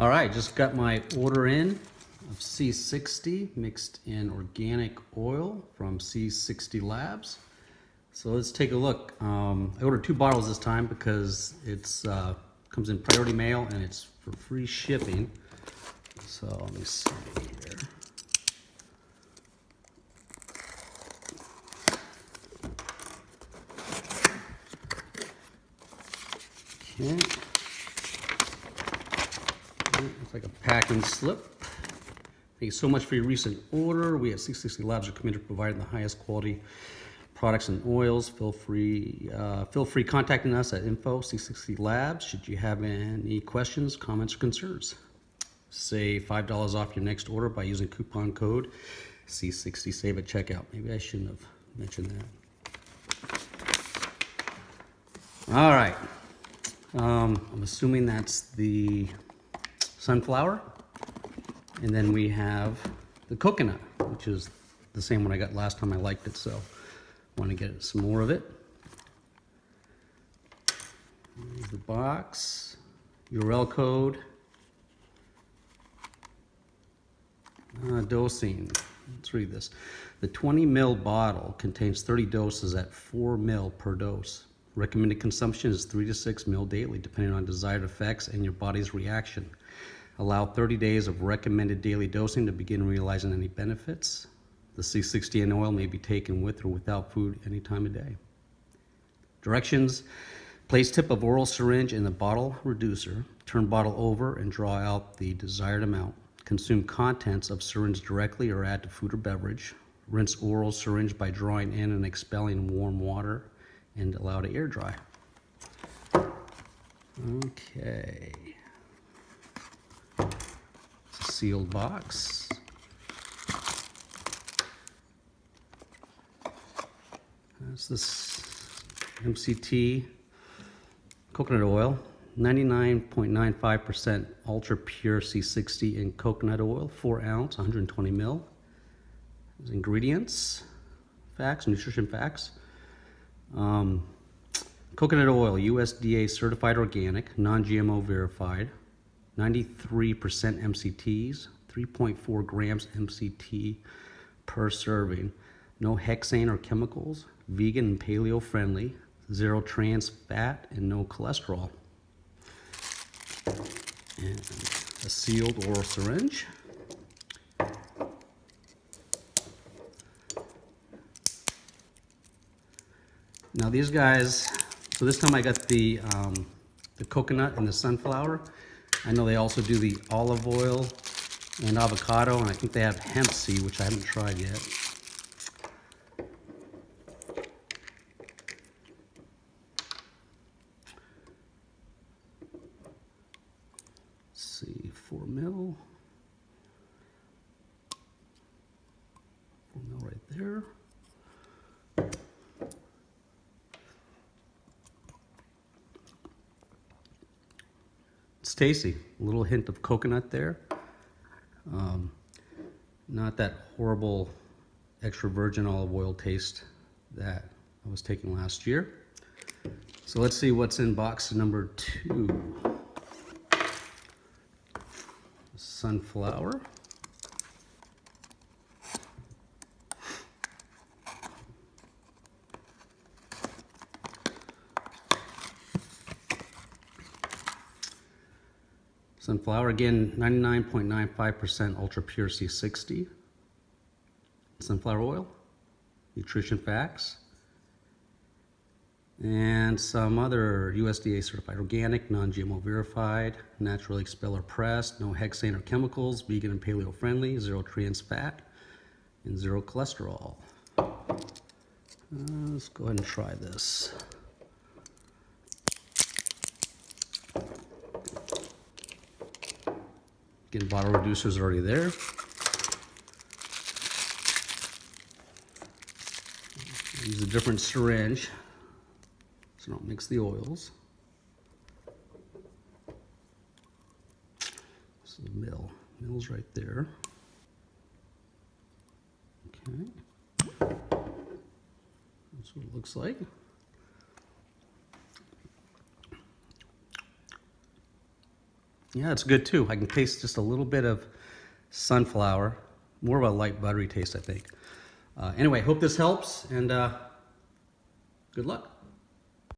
All right, just got my order in of C60 mixed in organic oil from C60 Labs. So let's take a look. I ordered 2 bottles this time because it's comes in priority mail and it's for free shipping. So let me see here. Okay. Looks like a packing slip. Thank you so much for your recent order. We at C60 Labs are committed to providing the highest quality products and oils. Feel free contacting us at info@C60 Labs should you have any questions, comments, or concerns. Save $5 off your next order by using coupon code C60SAVE at checkout. Maybe I shouldn't have mentioned that. All right. I'm assuming that's the sunflower. And then we have the coconut, which is the same one I got last time. I liked it, so I want to get some more of it. Here's the box, URL code, dosing. Let's read this. The 20 ml bottle contains 30 doses at 4 ml per dose. Recommended consumption is 3 to 6 ml daily, depending on desired effects and your body's reaction. Allow 30 days of recommended daily dosing to begin realizing any benefits. The C60 in oil may be taken with or without food any time of day. Directions: place tip of oral syringe in the bottle reducer. Turn bottle over and draw out the desired amount. Consume contents of syringe directly or add to food or beverage. Rinse oral syringe by drawing in and expelling warm water and allow to air dry. Okay. It's a sealed box. That's this MCT coconut oil, 99.95% ultra pure C60 in coconut oil, 4 ounce, 120 ml. There's ingredients, facts, nutrition facts. Coconut oil, USDA certified organic, non-GMO verified, 93% MCTs, 3.4 grams MCT per serving, no hexane or chemicals, vegan and paleo friendly, 0 trans fat, and no cholesterol. And a sealed oral syringe. Now these guys, so this time I got the coconut and the sunflower. I know they also do the olive oil and avocado, and I think they have hemp seed, which I haven't tried yet. Let's see, 4 ml. 4 ml right there. It's tasty. A little hint of coconut there. Not that horrible extra virgin olive oil taste that I was taking last year. So let's see what's in box number 2. Sunflower. Sunflower, again, 99.95% ultra pure C60. Sunflower oil, nutrition facts, and some other USDA certified organic, non-GMO verified, naturally expelled or pressed, no hexane or chemicals, vegan and paleo friendly, 0 trans fat, and 0 cholesterol. Let's go ahead and try this. Again, bottle reducer's already there. Use a different syringe so don't mix the oils. This is the mill. Mill's right there. Okay. That's what it looks like. Yeah, it's good too. I can taste just a little bit of sunflower, more of a light buttery taste, I think. Anyway, hope this helps, and good luck.